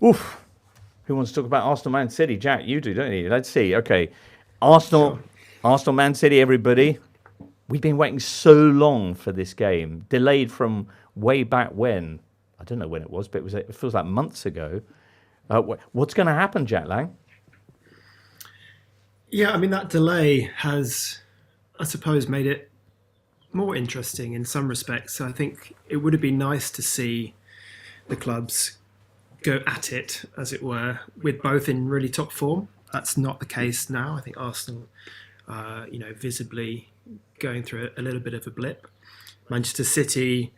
Oof. Who wants to talk about Arsenal Man City? Jack, you do, don't you? Let's see. Okay. Arsenal Man City, everybody. We've been waiting so long for this game. Delayed from way back when. I don't know when it was, but it feels like months ago. What's going to happen, Jack Lang? Yeah, I mean, that delay has, I suppose, made it more interesting in some respects. So I think it would have been nice to see the clubs go at it, as it were, with both in really top form. That's not the case now. I think Arsenal, visibly going through a little bit of a blip. Manchester City,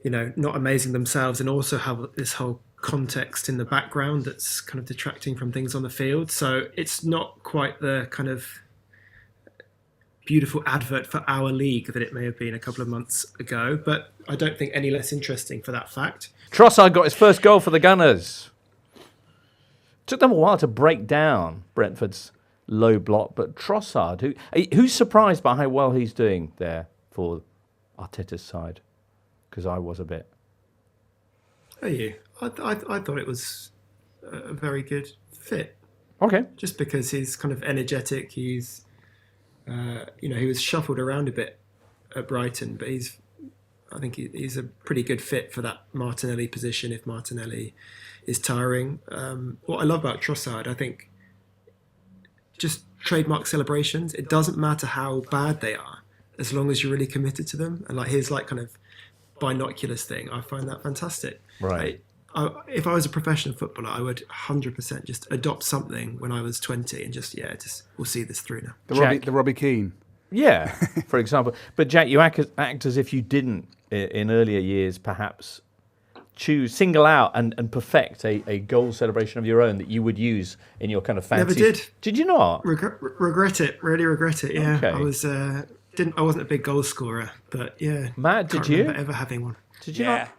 not amazing themselves, and also have this whole context in the background that's kind of detracting from things on the field. So it's not quite the kind of beautiful advert for our league that it may have been a couple of months ago, but I don't think any less interesting for that fact. Trossard got his first goal for the Gunners. Took them a while to break down Brentford's low block, but Trossard, who's surprised by how well he's doing there for Arteta's side? Because I was a bit. Are you? I thought it was a very good fit. Okay. Just because he's kind of energetic, he's, he was shuffled around a bit at Brighton, but I think he's a pretty good fit for that Martinelli position if Martinelli is tiring. What I love about Trossard, I think, just trademark celebrations. It doesn't matter how bad they are, as long as you're really committed to them. And like his kind of binoculars thing, I find that fantastic. Right. If I was a professional footballer, I would 100% just adopt something when I was 20 and just we'll see this through now. The Robbie Keane. Yeah, for example. But Jack, you act as if you didn't in earlier years perhaps single out and perfect a goal celebration of your own that you would use in your kind of fancy. Never did. Did you not? Regret it. Really regret it. Yeah. Okay. I wasn't a big goal scorer, but yeah. Matt, did you ever having one? Did you not?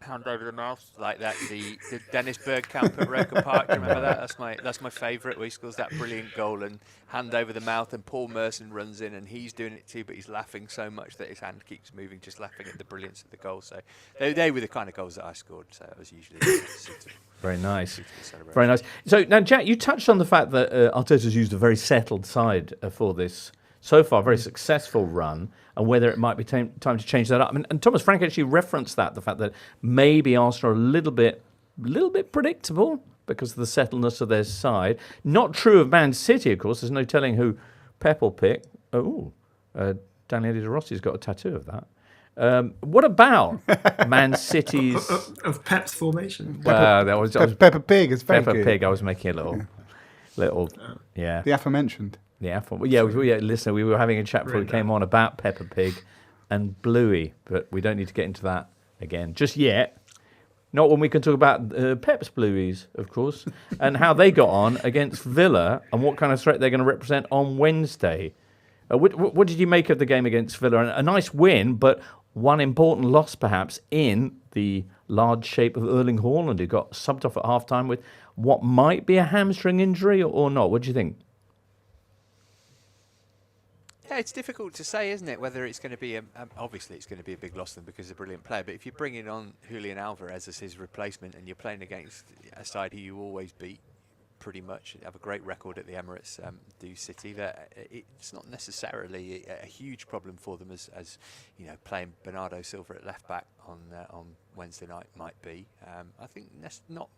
Hand over the mouth like that. The Dennis Bergkamp at Roker Park. Do you remember that? That's my favourite. Where he scores that brilliant goal and hand over the mouth, and Paul Merson runs in and he's doing it too, but he's laughing so much that his hand keeps moving, just laughing at the brilliance of the goal. So they were the kind of goals that I scored. So it was usually suitable. Very nice. Very nice. So now, Jack, you touched on the fact that Arteta's used a very settled side for this so far very successful run, and whether it might be time to change that up. And Thomas Frank actually referenced the fact that maybe Arsenal are a little bit predictable because of the settledness of their side. Not true of Man City, of course. There's no telling who Pep will pick. Daniele De Rossi's got a tattoo of that. What about Man City's of Pep's formation? Peppa Pig is very Peppa good. Pig. I was making a little, yeah. The aforementioned. Yeah, listen, we were having a chat before we came on about Peppa Pig and Bluey, but we don't need to get into that again just yet. Not when we can talk about Pep's Blueies, of course, and how they got on against Villa and what kind of threat they're going to represent on Wednesday. What did you make of the game against Villa? A nice win, but one important loss perhaps in the large shape of Erling Haaland, who got subbed off at half-time with what might be a hamstring injury or not. What do you think? Yeah, it's difficult to say, isn't it? Whether it's going to be obviously it's going to be a big loss for them because he's a brilliant player. But if you're bringing on Julian Alvarez as his replacement and you're playing against a side who you always beat, pretty much have a great record at the Emirates, do City, that it's not necessarily a huge problem for them as playing Bernardo Silva at left back on Wednesday night might be. I think that's not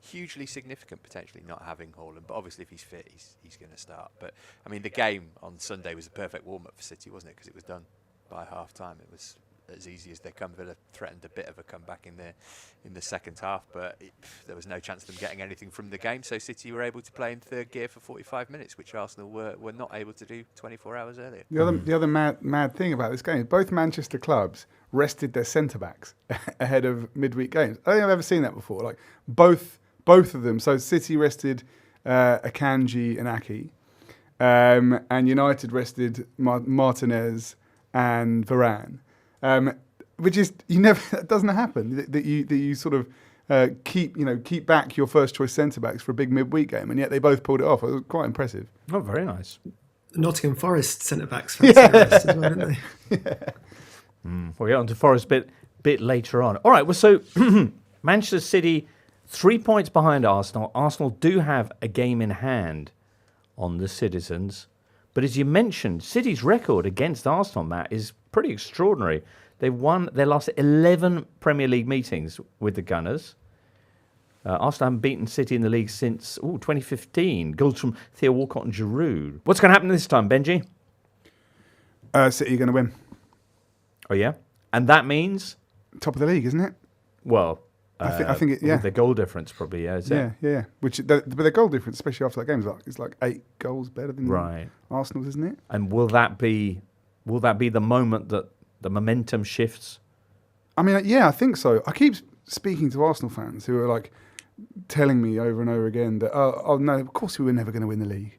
hugely significant potentially not having Haaland, but obviously if he's fit he's going to start. But I mean the game on Sunday was a perfect warm-up for City, wasn't it? Because it was done by half-time. It was as easy as they come. Villa threatened a bit of a comeback in the second half, but there was no chance of them getting anything from the game. So City were able to play in third gear for 45 minutes, which Arsenal were not able to do 24 hours earlier. The other mad thing about this game is both Manchester clubs rested their centre backs ahead of midweek games. I don't think I've ever seen that before. Like both of them. So City rested Akanji and Aki, and United rested Martinez and Varane. Which is that doesn't happen. That you sort of keep back your first choice centre backs for a big midweek game, and yet they both pulled it off. It was quite impressive. Oh, very nice. Nottingham Forest centre backs fancy rest as well, didn't they? We'll get on to Forest bit later on. All right. Well, so Manchester City, 3 points behind Arsenal. Arsenal do have a game in hand on the Citizens. But as you mentioned, City's record against Arsenal, Matt, is pretty extraordinary. They've won their last 11 Premier League meetings with the Gunners. Arsenal haven't beaten City in the league since 2015. Goals from Theo Walcott and Giroud. What's going to happen this time, Benji? City are going to win. Oh, yeah? And that means? Top of the league, isn't it? Well, I think it, yeah. The goal difference probably, yeah. Is it? Yeah. But the goal difference, especially after that game, is like 8 goals better than Arsenal's, isn't it? And will that be the moment that the momentum shifts? I mean, yeah, I think so. I keep speaking to Arsenal fans who are like telling me over and over again that, oh no, of course we were never going to win the league.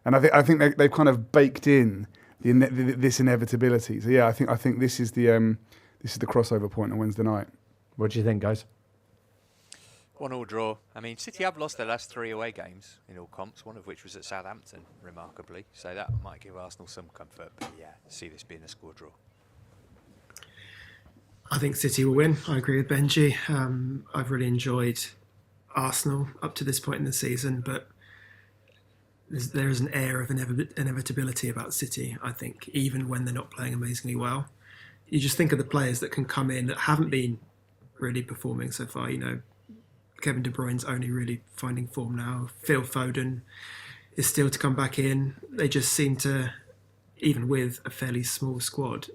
And I think they've kind of baked in this inevitability. So yeah, I think this is the crossover point on Wednesday night. What do you think, guys? 1-1 draw. I mean, City have lost their last 3 away games in all comps, one of which was at Southampton, remarkably. So that might give Arsenal some comfort. But yeah, see this being a score draw. I think City will win. I agree with Benji. I've really enjoyed Arsenal up to this point in the season, but there is an air of inevitability about City, I think, even when they're not playing amazingly well. You just think of the players that can come in that haven't been really performing so far. You know, Kevin De Bruyne's only really finding form now. Phil Foden is still to come back in. They just seem to, even with a fairly small squad,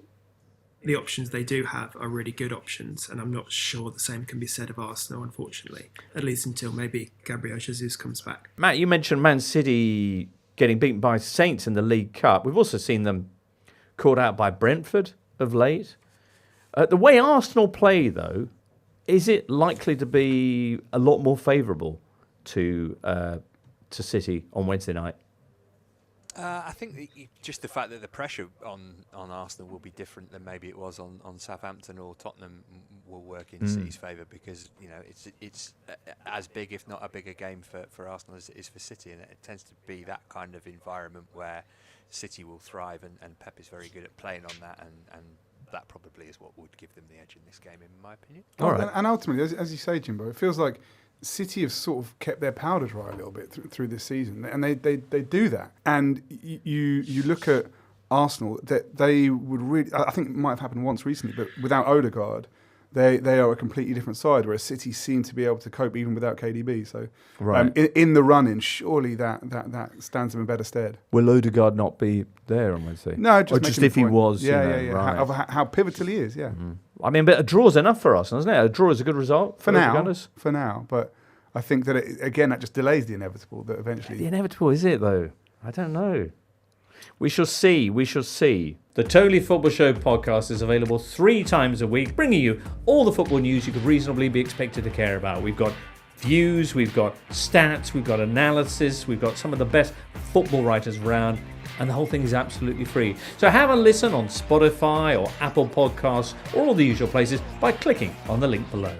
the options they do have are really good options, and I'm not sure the same can be said of Arsenal, unfortunately, at least until maybe Gabriel Jesus comes back. Matt, you mentioned Man City getting beaten by Saints in the League Cup. We've also seen them caught out by Brentford of late. The way Arsenal play, though, is it likely to be a lot more favourable to City on Wednesday night? I think just the fact that the pressure on Arsenal will be different than maybe it was on Southampton or Tottenham will work in City's favour, because it's as big, if not a bigger game for Arsenal as it is for City, and it tends to be that kind of environment where City will thrive, and Pep is very good at playing on that, and that probably is what would give them the edge in this game, in my opinion. All right. And ultimately, as you say, Jimbo, it feels like City have sort of kept their powder dry a little bit through this season, and they do that. And you look at Arsenal, that they would really, I think it might have happened once recently, but without Odegaard, they are a completely different side, whereas City seem to be able to cope even without KDB. So in the run-in, surely that stands them in better stead. Will Odegaard not be there on Wednesday? No, just if he was. Yeah. Right. How pivotal he is, yeah. Mm-hmm. I mean, but a draw's enough for us, isn't it? A draw is a good result for now. But I think that, that just delays the inevitable, that eventually... The inevitable, is it, though? I don't know. We shall see. The Totally Football Show podcast is available 3 times a week, bringing you all the football news you could reasonably be expected to care about. We've got views, we've got stats, we've got analysis, we've got some of the best football writers around, and the whole thing is absolutely free. So have a listen on Spotify or Apple Podcasts or all the usual places by clicking on the link below.